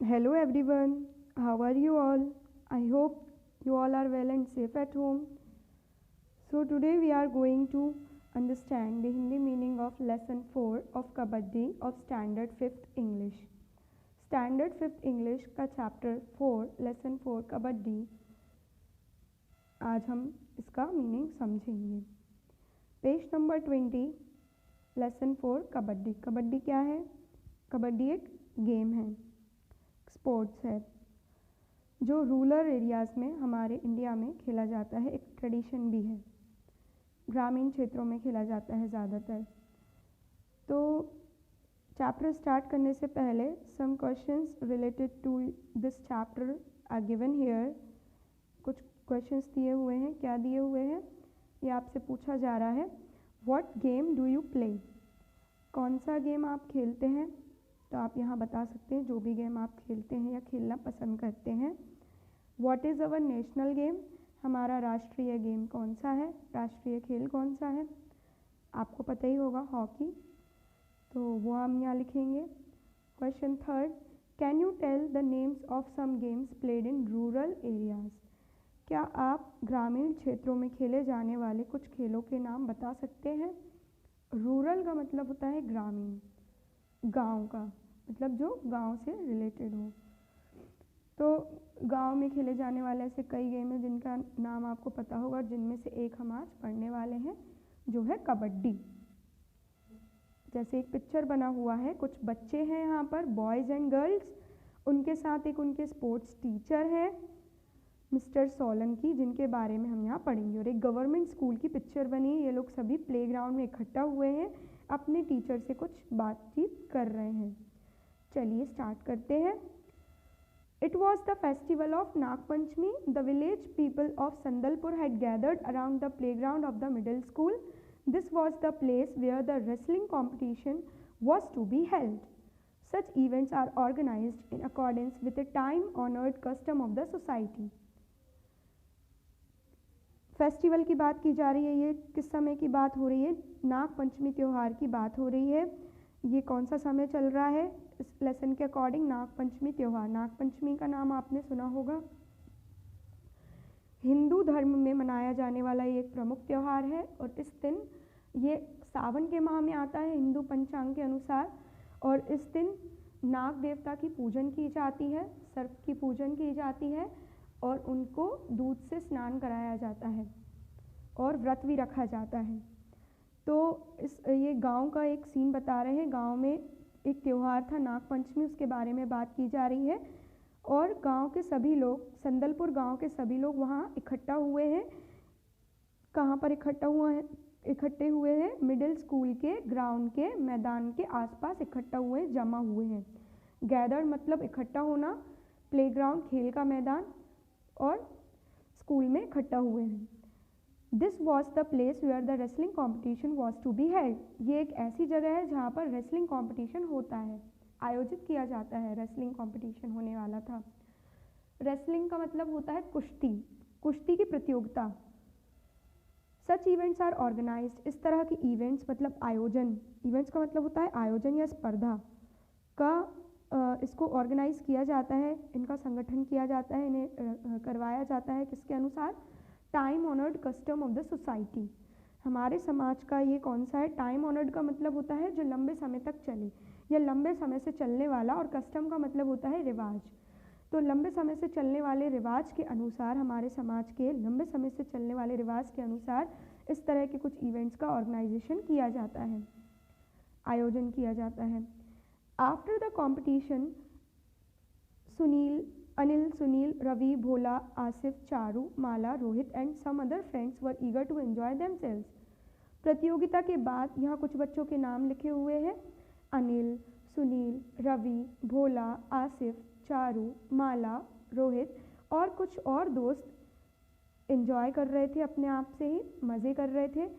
Hello everyone, how are you all? I hope you all are well and safe at home. So today we are going to understand the Hindi meaning of lesson 4 of Kabaddi of Standard 5th English. Standard 5th English का chapter 4 lesson 4 kabaddi आज हम इसका meaning समझेंगे. Page number 20 lesson 4 kabaddi. Kabaddi क्या है? कबड्डी एक game है, sports है जो रूरल एरियाज़ में हमारे इंडिया में खेला जाता है. एक ट्रेडिशन भी है, ग्रामीण क्षेत्रों में खेला जाता है ज़्यादातर. तो चैप्टर स्टार्ट करने से पहले some questions related to this chapter are given here. कुछ क्वेश्चंस दिए हुए हैं. क्या दिए हुए हैं? ये आपसे पूछा जा रहा है, what game do you play? कौन सा गेम आप खेलते हैं? तो आप यहाँ बता सकते हैं जो भी गेम आप खेलते हैं या खेलना पसंद करते हैं. What is our national game? हमारा राष्ट्रीय गेम कौन सा है, राष्ट्रीय खेल कौन सा है? आपको पता ही होगा, हॉकी. तो वो हम यहाँ लिखेंगे. Question third, can you tell the names of some games played in rural areas? क्या आप ग्रामीण क्षेत्रों में खेले जाने वाले कुछ खेलों के नाम बता सकते हैं? रूरल का मतलब होता है ग्रामीण, गांव का मतलब जो गांव से रिलेटेड हो. तो गांव में खेले जाने वाले ऐसे कई गेम हैं जिनका नाम आपको पता होगा, जिनमें से एक हम आज पढ़ने वाले हैं जो है कबड्डी. जैसे एक पिक्चर बना हुआ है, कुछ बच्चे हैं यहाँ पर, बॉयज़ एंड गर्ल्स. उनके साथ एक उनके स्पोर्ट्स टीचर हैं मिस्टर सोलंकी, जिनके बारे में हम यहाँ पढ़ेंगे. और एक गवर्नमेंट स्कूल की पिक्चर बनी है. ये लोग सभी प्लेग्राउंड में इकट्ठा हुए हैं, अपने टीचर से कुछ बातचीत कर रहे हैं. चलिए स्टार्ट करते हैं. It was the festival of Nag Panchami. The village people of Sandalpur had gathered around the playground of the middle school. This was the place where the wrestling competition was to be held. Such events are organized in accordance with a time-honored custom of the society. Festival की बात की जा रही है. ये किस समय की बात हो रही है? नाग पंचमी त्यौहार की बात हो रही है. ये कौन सा समय चल रहा है? इस लेसन के अकॉर्डिंग नाग पंचमी त्यौहार. नाग पंचमी का नाम आपने सुना होगा. हिंदू धर्म में मनाया जाने वाला ये एक प्रमुख त्यौहार है. और इस दिन ये सावन के माह में आता है हिंदू पंचांग के अनुसार. और इस दिन नाग देवता की पूजन की जाती है, सर्प की पूजन की जाती है और उनको दूध से स्नान कराया जाता है और व्रत भी रखा जाता है. तो ये गांव का एक सीन बता रहे हैं. गांव में एक त्यौहार था नाग पंचमी, उसके बारे में बात की जा रही है. और गांव के सभी लोग, संदलपुर गांव के सभी लोग वहाँ इकट्ठा हुए हैं. कहाँ पर इकट्ठे हुए हैं? मिडिल स्कूल के ग्राउंड के मैदान के आसपास इकट्ठा हुए, जमा हुए हैं. गैदर मतलब इकट्ठा होना, प्लेग्राउंड खेल का मैदान, और स्कूल में इकट्ठा हुए हैं. This was the place where the wrestling competition was to be held. ये एक ऐसी जगह है जहाँ पर रेसलिंग कॉम्पिटिशन होता है, आयोजित किया जाता है. रेसलिंग कॉम्पिटिशन होने वाला था. रेसलिंग का मतलब होता है कुश्ती, कुश्ती की प्रतियोगिता. Such events are organised. इस तरह के इवेंट्स मतलब आयोजन. इवेंट्स का मतलब होता है आयोजन या स्पर्धा का. इसको ऑर्गेनाइज किया जाता है, इनका संगठन किया जाता है, इन्हें करवाया जाता है. किसके अनुसार? Time honoured custom of the society. हमारे समाज का ये कौन सा है? टाइम ऑनर्ड का मतलब होता है जो लंबे समय तक चले या लंबे समय से चलने वाला, और कस्टम का मतलब होता है रिवाज. तो लंबे समय से चलने वाले रिवाज के अनुसार, हमारे समाज के लंबे समय से चलने वाले रिवाज के अनुसार इस तरह के कुछ इवेंट्स का ऑर्गेनाइजेशन किया जाता है, आयोजन किया जाता है. After the competition Anil, Sunil, Ravi, Bhola, Asif, Charu, Mala, Rohit and some other friends were eager to enjoy themselves. प्रतियोगिता के बाद यहाँ कुछ बच्चों के नाम लिखे हुए हैं. अनिल, सुनील, रवि, भोला, आसिफ, चारू, माला, रोहित और कुछ और दोस्त एंजॉय कर रहे थे, अपने आप से ही मज़े कर रहे थे.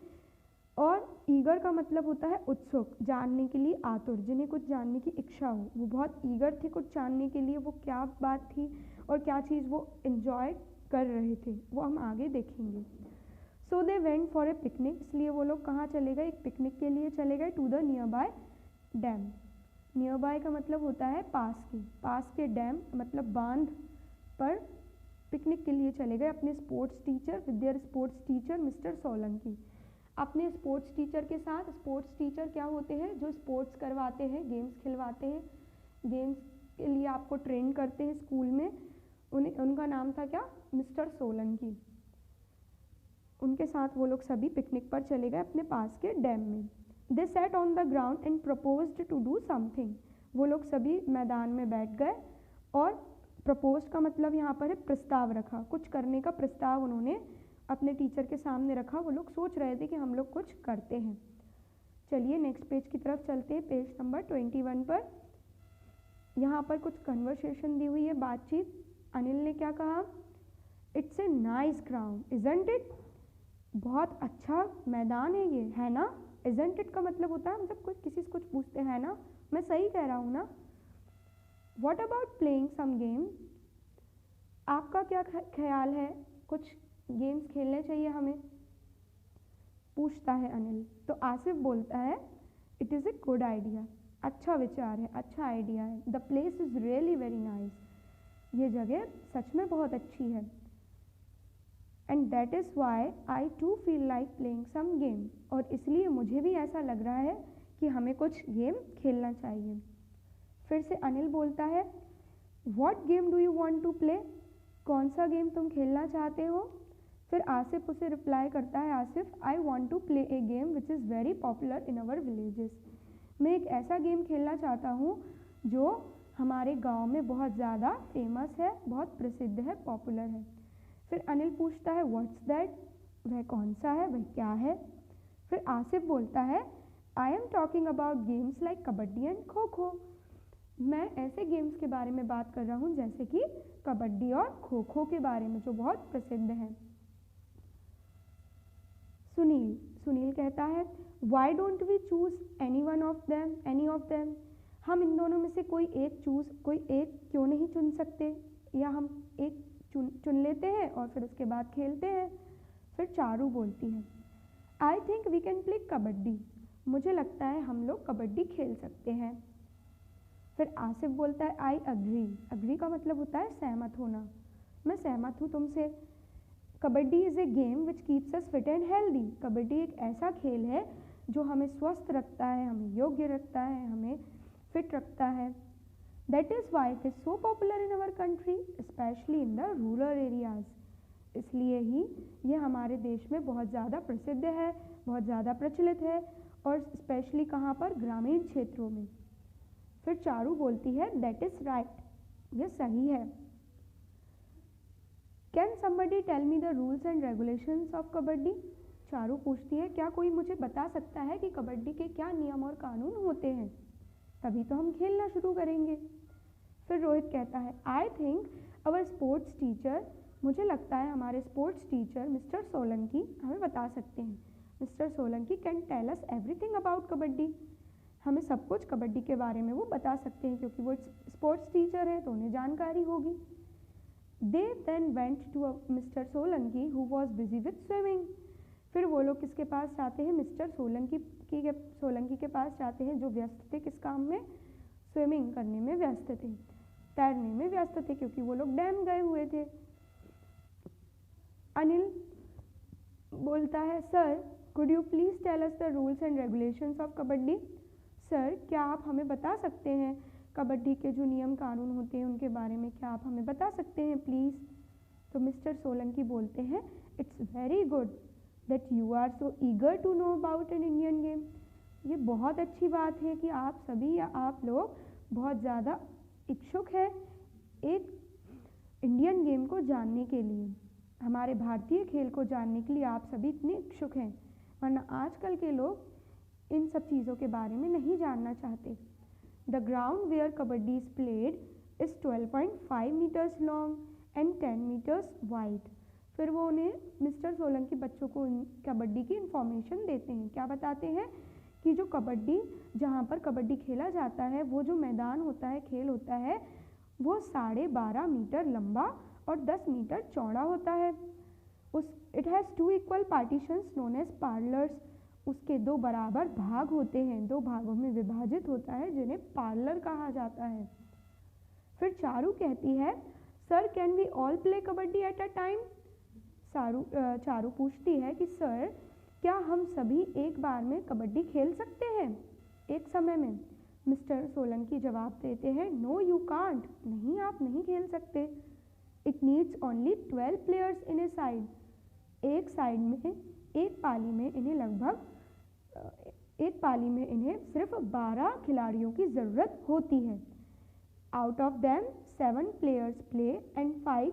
और ईगर का मतलब होता है उत्सुक, जानने के लिए आतुर, जिन्हें कुछ जानने की इच्छा हो. वो बहुत ईगर थे कुछ जानने के लिए. वो क्या बात थी और क्या चीज़ वो एंजॉय कर रहे थे वो हम आगे देखेंगे. So they went for a picnic. इसलिए वो लोग कहाँ चले गए? एक पिकनिक के लिए चले गए. To the nearby dam. Nearby का मतलब होता है पास के डैम मतलब बांध पर पिकनिक के लिए चले गए अपने sports teacher with their sports teacher mister Solanki. अपने स्पोर्ट्स टीचर के साथ, स्पोर्ट्स टीचर क्या होते हैं, जो स्पोर्ट्स करवाते हैं, गेम्स खिलवाते हैं, गेम्स के लिए आपको ट्रेन करते हैं स्कूल में, उनका नाम था क्या, मिस्टर सोलंकी। उनके साथ वो लोग सभी पिकनिक पर चले गए अपने पास के डैम में। They set on the ground and proposed to do something. वो लोग सभी मैदान में बैठ गए और प्रपोज का मतलब यहाँ पर है प्रस्ताव रखा, कुछ करने का प्रस्ताव उन्होंने अपने टीचर के सामने रखा। वो लोग सोच रहे थे कि हम लोग कुछ करते हैं। चलिए नेक्स्ट पेज की तरफ चलते हैं, पेज नंबर 21 पर। यहाँ पर कुछ कन्वर्सेशन दी हुई है, बातचीत। अनिल ने क्या कहा, it's a nice ground isn't it. बहुत अच्छा मैदान है ये, है ना। इजंट इट का मतलब होता है मतलब कुछ किसी से कुछ पूछते हैं ना, मैं सही कह रहा हूँ ना। What about playing some game, आपका क्या ख्याल है, कुछ गेम्स खेलने चाहिए हमें, पूछता है अनिल। तो आसिफ बोलता है, it is a good idea, अच्छा विचार है, अच्छा आइडिया है। The place is really very nice, ये जगह सच में बहुत अच्छी है। And that is why I too feel like playing some game, और इसलिए मुझे भी ऐसा लग रहा है कि हमें कुछ गेम खेलना चाहिए। फिर से अनिल बोलता है, what game do you want to play, कौन सा गेम तुम खेलना चाहते हो। फिर आसिफ उसे रिप्लाई करता है, Asif, I want to play a game which is very popular in our villages. मैं एक ऐसा गेम खेलना चाहता हूँ जो हमारे गांव में बहुत ज़्यादा फेमस है, बहुत प्रसिद्ध है, पॉपुलर है। फिर अनिल पूछता है, व्हाट्स दैट, वह कौन सा है, वह क्या है। फिर आसिफ बोलता है, I am talking about games like kabaddi and kho kho. मैं ऐसे गेम्स के बारे में बात कर रहा हूँ जैसे कि कबड्डी और खो खो के बारे में, जो बहुत प्रसिद्ध हैं। सुनील कहता है, why don't we choose any of them, हम इन दोनों में से कोई एक क्यों नहीं चुन सकते, या हम एक चुन लेते हैं और फिर उसके बाद खेलते हैं। फिर चारू बोलती है, I think we can play kabaddi, मुझे लगता है हम लोग कबड्डी खेल सकते हैं। फिर आसिफ बोलता है, आई अग्री का मतलब होता है सहमत होना, मैं सहमत हूँ तुमसे। Kabaddi is a game which keeps us fit and healthy, kabaddi एक ऐसा खेल है जो हमें स्वस्थ रखता है, हमें योग्य रखता है, हमें फिट रखता है। That is why it is so popular in our country specially in the rural areas, इसलिए ही ये हमारे देश में बहुत ज़्यादा प्रसिद्ध है, बहुत ज़्यादा प्रचलित है, और स्पेशली कहाँ पर, ग्रामीण क्षेत्रों में। फिर चारू बोलती है, दैट इज़ राइट, ये सही है। Can somebody tell me the rules and regulations of kabaddi, Charu पूछती है, क्या कोई मुझे बता सकता है कि कबड्डी के क्या नियम और कानून होते हैं, तभी तो हम खेलना शुरू करेंगे। फिर रोहित कहता है, I think our sports teacher, मुझे लगता है हमारे स्पोर्ट्स टीचर मिस्टर सोलंकी हमें बता सकते हैं। Mister Solanki can tell us everything about kabaddi, हमें सब कुछ कबड्डी के बारे में वो बता सकते हैं, क्योंकि वो स्पोर्ट्स टीचर है तो उन्हें जानकारी होगी। They then went to Mr. Solanki who was busy with swimming. फिर वो लोग किसके पास जाते हैं, मिस्टर सोलंकी के पास जाते हैं, जो व्यस्त थे किस काम में, स्विमिंग करने में व्यस्त थे, तैरने में व्यस्त थे, क्योंकि वो लोग डैम गए हुए थे। अनिल बोलता है, sir could you please tell us the rules and regulations of kabaddi, sir क्या आप हमें बता सकते हैं कबड्डी के जो नियम कानून होते हैं उनके बारे में, क्या आप हमें बता सकते हैं प्लीज़। तो मिस्टर सोलंकी बोलते हैं, it's very good that you are so eager to know about an Indian game, ये बहुत अच्छी बात है कि आप सभी या आप लोग बहुत ज़्यादा इच्छुक हैं एक इंडियन गेम को जानने के लिए, हमारे भारतीय खेल को जानने के लिए आप सभी इतने इच्छुक हैं, वरना आजकल के लोग इन सब चीज़ों के बारे में नहीं जानना चाहते। The ground where kabaddi is played is 12.5 meters long and 10 meters wide. फिर वो उन्हें मिस्टर सोलंकी बच्चों को कबड्डी की इन्फॉर्मेशन देते हैं, क्या बताते हैं कि जो कबड्डी, जहाँ पर कबड्डी खेला जाता है, वो जो मैदान होता है, खेल होता है, वो 12.5 मीटर लंबा और 10 मीटर चौड़ा होता है। It has 2 equal partitions known as parlors, उसके दो बराबर भाग होते हैं, दो भागों में विभाजित होता है, जिन्हें पार्लर कहा जाता है। फिर चारू कहती है sir can we all play kabaddi at a time. Charu पूछती है कि सर क्या हम सभी एक बार में कबड्डी खेल सकते हैं एक समय में। मिस्टर सोलंकी जवाब देते हैं नो यू कांट, नहीं आप नहीं खेल सकते। It needs only 12 players in A side, एक साइड में एक पाली में इन्हें सिर्फ 12 खिलाड़ियों की ज़रूरत होती है। Out of them 7 players play and 5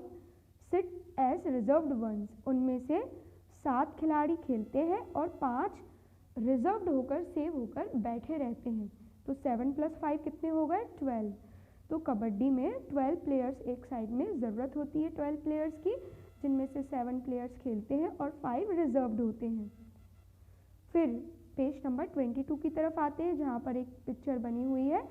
sit as reserved ones. उनमें से 7 खिलाड़ी खेलते हैं और 5 रिजर्व्ड होकर सेव होकर बैठे रहते हैं। तो 7 + 5 कितने हो गए 12। तो कबड्डी में 12 प्लेयर्स एक साइड में ज़रूरत होती है 12 प्लेयर्स की, जिनमें से 7 प्लेयर्स खेलते हैं और 5 रिजर्व्ड होते हैं। फिर पेज नंबर 22 की तरफ आते हैं, जहाँ पर एक पिक्चर बनी हुई है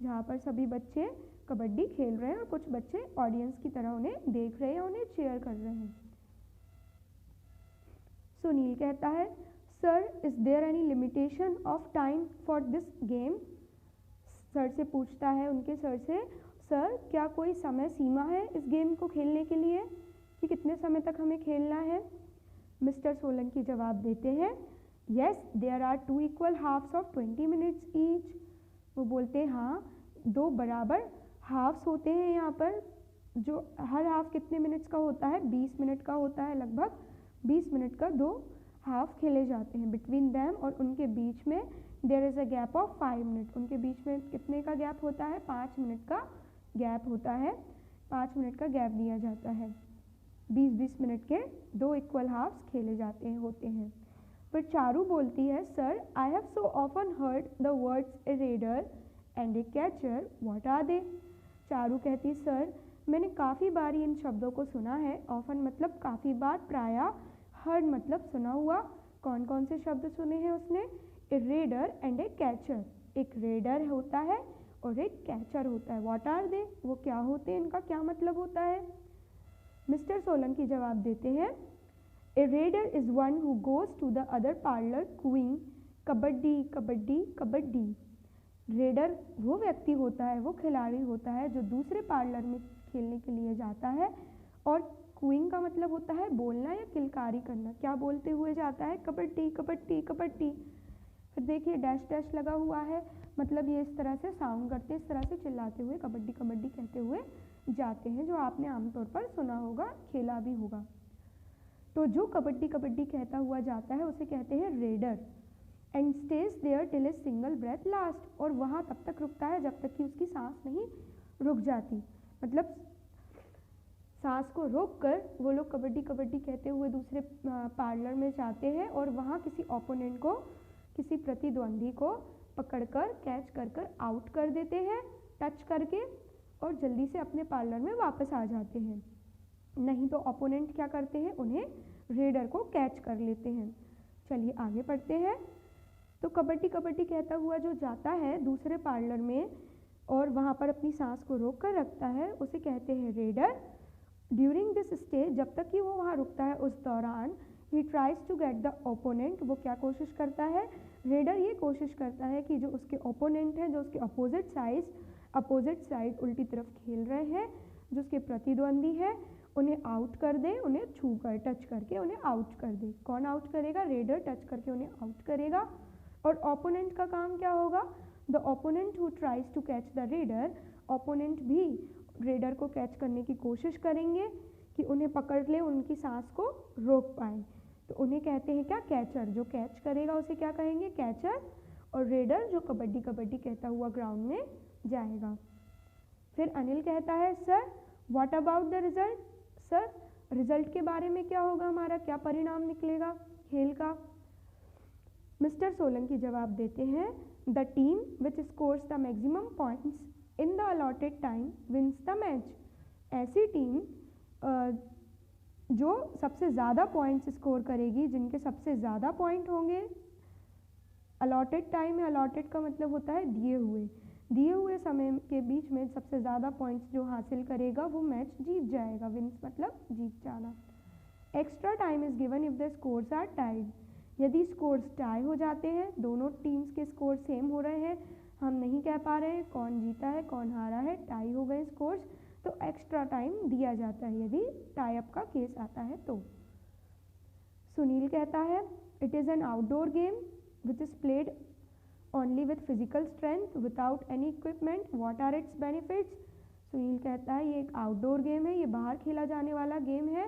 जहाँ पर सभी बच्चे कबड्डी खेल रहे हैं और कुछ बच्चे ऑडियंस की तरह उन्हें देख रहे हैं, उन्हें चीयर कर रहे हैं। सुनील कहता है sir is there any limitation of time for this game. Sir से पूछता है उनके सर से सर क्या कोई समय सीमा है इस गेम को खेलने के लिए कि कितने समय तक हमें खेलना है। मिस्टर सोलंकी जवाब देते हैं yes there are 2 equal halves of 20 minutes each. वो बोलते हैं हाँ 2 बराबर हाफ्स होते हैं यहाँ पर, जो हर हाफ कितने मिनट्स का होता है 20 मिनट का होता है, लगभग 20 मिनट का 2 हाफ खेले जाते हैं। बिटवीन दैम और उनके बीच में there is a gap of 5 minute, उनके बीच में कितने का गैप होता है 5 मिनट का गैप होता है, 5 मिनट का गैप दिया जाता है। 20-20 मिनट के 2 इक्वल हाफ्स खेले जाते होते हैं। फिर चारू बोलती है sir I have so often heard the words a raider and a catcher, what are they. Charu कहती सर मैंने काफ़ी बार इन शब्दों को सुना है, ऑफन मतलब काफ़ी बार, प्रायः, हर्ड मतलब सुना हुआ। कौन कौन से शब्द सुने हैं उसने, ए रेडर एंड ए कैचर, एक रेडर होता है और एक कैचर होता है। व्हाट आर दे, वो क्या होते हैं, इनका क्या मतलब होता है। मिस्टर सोलंकी जवाब देते हैं a raider is one who goes to the other parlour queuing kabaddi kabaddi kabaddi. Raider वो व्यक्ति होता है, वो खिलाड़ी होता है जो दूसरे पार्लर में खेलने के लिए जाता है, और क्यूइंग का मतलब होता है बोलना या किलकारी करना। क्या बोलते हुए जाता है कबड्डी कबड्डी कबड्डी। फिर देखिए डैश डैश लगा हुआ है, मतलब ये इस तरह से साउंड करते, इस तरह से चिल्लाते हुए कबड्डी कबड्डी कहते हुए जाते हैं, जो आपने आमतौर पर सुना होगा, खेला भी होगा। तो जो कबड्डी कबड्डी कहता हुआ जाता है उसे कहते हैं raider. And stays there till a single breath last, और वहाँ तब तक रुकता है जब तक कि उसकी सांस नहीं रुक जाती। मतलब सांस को रोककर वो लोग कबड्डी कबड्डी कहते हुए दूसरे पार्लर में जाते हैं और वहाँ किसी ओपोनेंट को, किसी प्रतिद्वंदी को पकड़कर कैच कर आउट कर देते हैं टच करके, और जल्दी से अपने पार्लर में वापस आ जाते हैं। नहीं तो ओपोनेंट क्या करते हैं, उन्हें रेडर को कैच कर लेते हैं। चलिए आगे पढ़ते हैं। तो कबड्डी कबड्डी कहता हुआ जो जाता है दूसरे पार्लर में और वहाँ पर अपनी सांस को रोक कर रखता है, उसे कहते हैं रेडर। ड्यूरिंग दिस स्टेज, जब तक कि वो वहाँ रुकता है उस दौरान, he tries to get the opponent, वो क्या कोशिश करता है, रेडर ये कोशिश करता है कि जो उसके ओपोनेंट हैं, जो उसके अपोजिट साइड उल्टी तरफ खेल रहे हैं, जो उसके प्रतिद्वंदी है, उन्हें आउट कर दे, उन्हें छू कर टच करके उन्हें आउट कर दे। कौन आउट करेगा, रेडर टच करके उन्हें आउट करेगा। और ओपोनेंट का काम क्या होगा, the opponent who tries to catch the raider, opponent भी रेडर को कैच करने की कोशिश करेंगे कि उन्हें पकड़ ले, उनकी सांस को रोक पाए। तो उन्हें कहते हैं क्या, कैचर। जो कैच करेगा उसे क्या कहेंगे, कैचर। और रेडर जो कबड्डी कबड्डी कहता हुआ ग्राउंड में जाएगा। फिर अनिल कहता है sir what about the result, sir result के बारे में क्या होगा, हमारा क्या परिणाम निकलेगा खेल का। मिस्टर सोलंकी जवाब देते हैं the team which scores the maximum points in the allotted time wins the match. ऐसी टीम जो सबसे ज़्यादा पॉइंट्स स्कोर करेगी, जिनके सबसे ज़्यादा पॉइंट होंगे अलॉटेड टाइम में, अलॉटेड का मतलब होता है दिए हुए समय के बीच में सबसे ज़्यादा पॉइंट्स जो हासिल करेगा वो मैच जीत जाएगा। विन्स मतलब जीत जाना। Extra time is given if the scores are tied. यदि स्कोर्स टाई हो जाते हैं, दोनों टीम्स के स्कोर सेम हो रहे हैं, हम नहीं कह पा रहे हैं कौन जीता है कौन हारा है, टाई हो गए स्कोर्स, तो एक्स्ट्रा टाइम दिया जाता है यदि टाई अप का केस आता है तो। सुनील कहता है it is an outdoor game which is played only with physical strength without any equipment, what are its benefits. Sunil कहता है ये एक आउटडोर गेम है, ये बाहर खेला जाने वाला गेम है,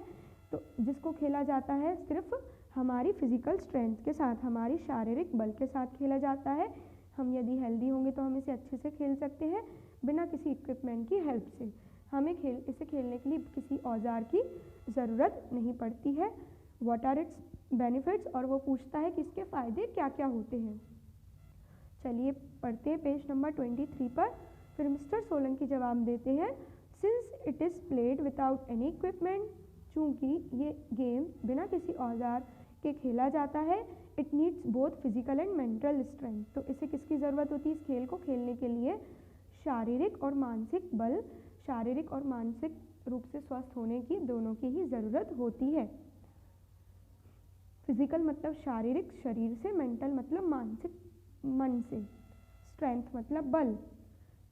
तो जिसको खेला जाता है सिर्फ हमारी फिजिकल स्ट्रेंथ के साथ, हमारी शारीरिक बल के साथ खेला जाता है। हम यदि हेल्दी होंगे तो हम इसे अच्छे से खेल सकते हैं बिना किसी इक्विपमेंट की हेल्प से। हमें इसे खेलने के लिए किसी औजार की ज़रूरत नहीं पड़ती है। व्हाट आर इट्स बेनिफिट्स, और वो पूछता है कि इसके फ़ायदे क्या क्या होते हैं। चलिए पढ़ते हैं पेज नंबर 23 पर। फिर मिस्टर सोलंकी जवाब देते हैं since it is played without any equipment, चूँकि ये गेम बिना किसी औजार के खेला जाता है, it needs both physical and mental strength, तो इसे किसकी ज़रूरत होती है इस खेल को खेलने के लिए? शारीरिक और मानसिक बल, शारीरिक और मानसिक रूप से स्वस्थ होने की दोनों की ही ज़रूरत होती है। फिजिकल मतलब शारीरिक शरीर से, मेंटल मतलब मानसिक मन से, स्ट्रेंथ मतलब बल।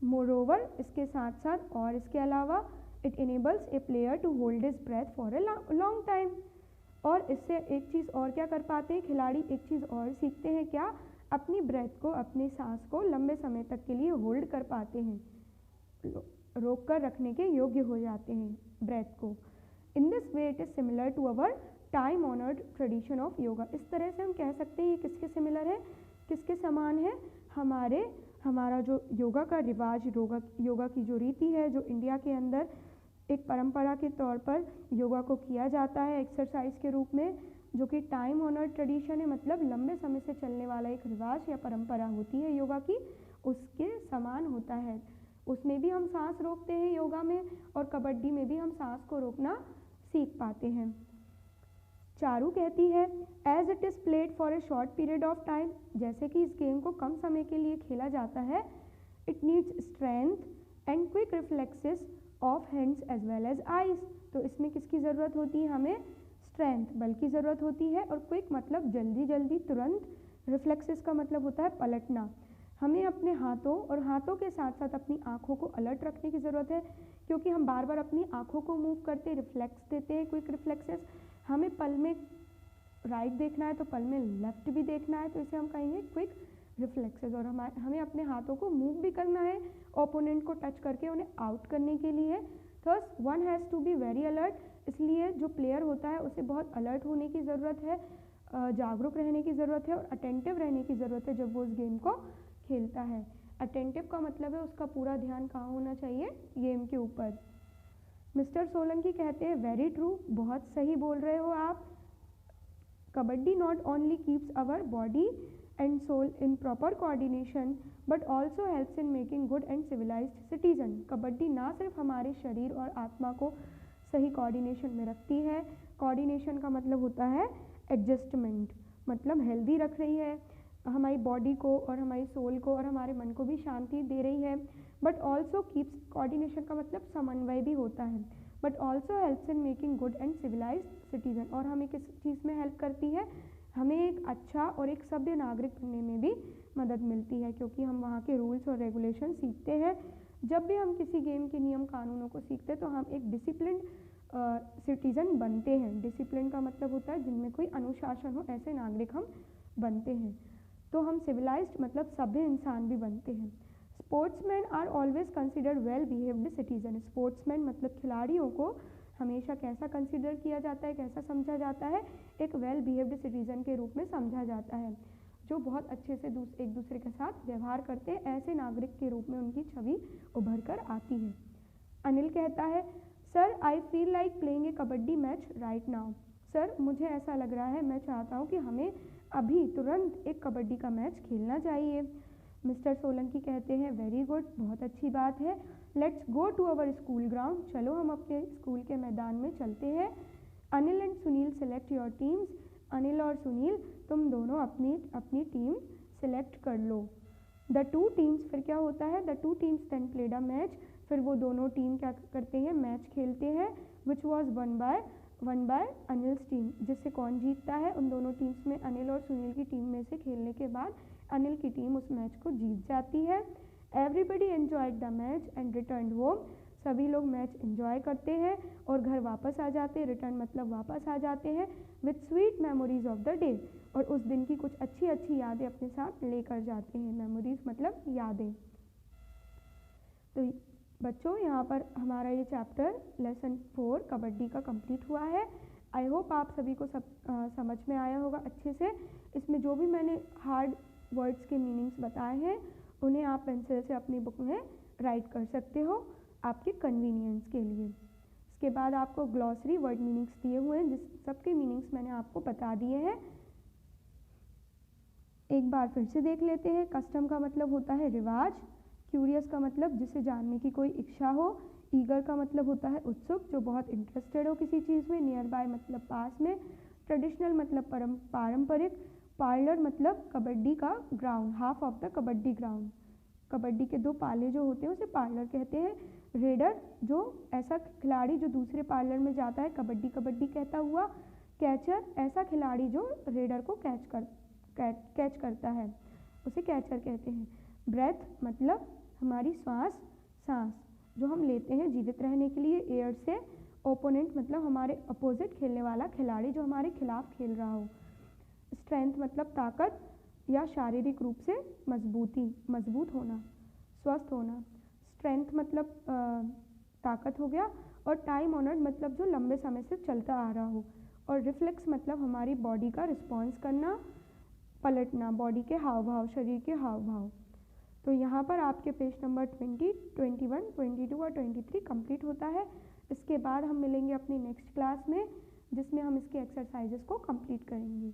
मोरोवर इसके साथ साथ और इसके अलावा it enables a player to hold his breath for a long time, और इससे एक चीज़ और क्या कर पाते हैं खिलाड़ी, एक चीज़ और सीखते हैं क्या, अपनी ब्रेथ को, अपनी सांस को लंबे समय तक के लिए होल्ड कर पाते हैं, रोक कर रखने के योग्य हो जाते हैं ब्रेथ को। In this way it is similar to our time honoured tradition of yoga. इस तरह से हम कह सकते हैं ये किसके सिमिलर है, किसके समान है, हमारा जो योगा का रिवाज, योगा की जो रीति है, जो इंडिया के अंदर एक परंपरा के तौर पर योगा को किया जाता है एक्सरसाइज के रूप में, जो कि टाइम ऑनर्ड ट्रेडिशन है, मतलब लंबे समय से चलने वाला एक रिवाज या परंपरा होती है योगा की, उसके समान होता है। उसमें भी हम सांस रोकते हैं योगा में, और कबड्डी में भी हम सांस को रोकना सीख पाते हैं। चारू कहती है as it is played for a short period of time, जैसे कि इस गेम को कम समय के लिए खेला जाता है, it needs strength and quick reflexes of hands as well as eyes, तो इसमें किसकी ज़रूरत होती है, हमें स्ट्रेंथ बल की ज़रूरत होती है, और क्विक मतलब जल्दी जल्दी तुरंत, रिफ्लेक्सेस का मतलब होता है पलटना। हमें अपने हाथों और हाथों के साथ साथ अपनी आँखों को अलर्ट रखने की ज़रूरत है, क्योंकि हम बार बार अपनी आँखों को मूव करते रिफ्लेक्स देते हैं, क्विक रिफ्लेक्सेस। हमें पल में राइट देखना है तो पल में लेफ्ट भी देखना है, तो इसे हम कहेंगे क्विक रिफ्लेक्सेस। और हमें अपने हाथों को मूव भी करना है ओपोनेंट को टच करके उन्हें आउट करने के लिए। Thus one has to be very alert, इसलिए जो प्लेयर होता है उसे बहुत अलर्ट होने की ज़रूरत है, जागरूक रहने की ज़रूरत है, और अटेंटिव रहने की ज़रूरत है जब वो उस गेम को खेलता है। अटेंटिव का मतलब है उसका पूरा ध्यान कहाँ होना चाहिए, गेम के ऊपर। मिस्टर सोलंकी कहते हैं वेरी ट्रू, बहुत सही बोल रहे हो आप। Kabaddi not only keeps our body and soul in proper coordination but also helps in making good and civilised citizen. Kabaddi ना सिर्फ हमारे शरीर और आत्मा को सही कोऑर्डिनेशन में रखती है, कोऑर्डिनेशन का मतलब होता है एडजस्टमेंट, मतलब हेल्दी रख रही है हमारी बॉडी को और हमारी सोल को और हमारे मन को भी शांति दे रही है, बट ऑल्सो कीप्स, कोऑर्डिनेशन का मतलब समन्वय भी होता है, but also helps in making good and civilised citizen, और हमें किस चीज़ में हेल्प करती है, हमें एक अच्छा और एक सभ्य नागरिक बनने में भी मदद मिलती है, क्योंकि हम वहाँ के रूल्स और रेगुलेशन सीखते हैं। जब भी हम किसी गेम के नियम कानूनों को सीखते हैं तो हम एक डिसिप्लिन सिटीजन बनते हैं। डिसिप्लिन का मतलब होता है जिनमें कोई अनुशासन हो, ऐसे नागरिक हम बनते हैं। तो हम सिविलाइज्ड मतलब सभ्य इंसान भी बनते हैं। Sportsman are always considered well behaved citizen. Sportsman मतलब खिलाड़ियों को हमेशा कैसा कंसिडर किया जाता है, कैसा समझा जाता है, एक वेल बिहेव्ड सिटीजन के रूप में समझा जाता है, जो बहुत अच्छे से एक दूसरे के साथ व्यवहार करते हैं, ऐसे नागरिक के रूप में उनकी छवि उभर कर आती है। अनिल कहता है sir I feel like playing a kabaddi match right now. Sir मुझे ऐसा लग रहा है, मैं चाहता हूँ कि हमें अभी तुरंत एक कबड्डी का मैच खेलना चाहिए। मिस्टर सोलंकी कहते हैं वेरी गुड, बहुत अच्छी बात है, let's go to our school ground, चलो हम अपने स्कूल के मैदान में चलते हैं। Anil and Sunil select your teams. Anil और सुनील तुम दोनों अपनी टीम सेलेक्ट कर लो। द टू टीम्स, फिर क्या होता है, the two teams then played a match, फिर वो दोनों टीम क्या करते हैं, मैच खेलते हैं, which was one by one by Anil's team. जिससे कौन जीतता है, उन दोनों टीम्स में अनिल और सुनील की टीम में से खेलने के बाद अनिल की टीम उस मैच को जीत जाती है। Everybody enjoyed the match and return home. सभी लोग मैच एंजॉय करते हैं और घर वापस आ जाते हैं। रिटर्न मतलब वापस आ जाते हैं with sweet memories of the day. और उस दिन की कुछ अच्छी अच्छी यादें अपने साथ लेकर जाते हैं। मेमोरीज मतलब यादें। तो बच्चों, यहाँ पर हमारा ये चैप्टर लेसन 4 कबड्डी का कंप्लीट हुआ है। आई होप आप सभी को समझ में आया होगा अच्छे से। इसमें जो भी मैंने हार्ड वर्ड्स के मीनिंग्स बताए हैं उन्हें आप पेंसिल से अपनी बुक में राइट कर सकते हो आपके कन्वीनियंस के लिए। इसके बाद आपको ग्लॉसरी वर्ड मीनिंग्स दिए हुए हैं, जिस सबके मीनिंग्स मैंने आपको बता दिए हैं। एक बार फिर से देख लेते हैं। कस्टम का मतलब होता है रिवाज। क्यूरियस का मतलब जिसे जानने की कोई इच्छा हो। ईगर का मतलब होता है उत्सुक, जो बहुत इंटरेस्टेड हो किसी चीज़ में। नियर बाय मतलब पास में। ट्रेडिशनल मतलब पारंपरिक। पार्लर मतलब कबड्डी का ground, half of the kabaddi ground. Kabaddi के दो पाले जो होते हैं उसे पार्लर कहते हैं। रेडर जो ऐसा खिलाड़ी जो दूसरे पार्लर में जाता है कबड्डी कबड्डी कहता हुआ। कैचर ऐसा खिलाड़ी जो रेडर को कैच करता है, उसे कैचर कहते हैं। ब्रेथ मतलब हमारी सांस जो हम लेते हैं जीवित रहने के लिए एयर से। ओपोनेंट मतलब हमारे अपोजिट खेलने वाला खिलाड़ी जो हमारे खिलाफ खेल रहा हो। स्ट्रेंथ मतलब ताकत या शारीरिक रूप से मजबूत होना, स्वस्थ होना। स्ट्रेंथ मतलब ताकत हो गया। और टाइम ऑनर्ड मतलब जो लंबे समय से चलता आ रहा हो। और रिफ्लेक्स मतलब हमारी बॉडी का रिस्पॉन्स करना, पलटना, बॉडी के हाव भाव, शरीर के हाव भाव। तो यहाँ पर आपके पेज नंबर 20, 21, 22 और 23 कंप्लीट होता है। इसके बाद हम मिलेंगे अपनी नेक्स्ट क्लास में, जिसमें हम इसके एक्सरसाइजेस को कंप्लीट करेंगे।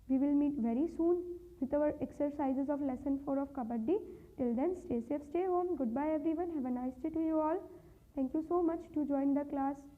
We will meet very soon with our exercises of lesson 4 of Kabaddi. Till then, stay safe, stay home. Goodbye everyone. Have a nice day to you all. Thank you so much to join the class.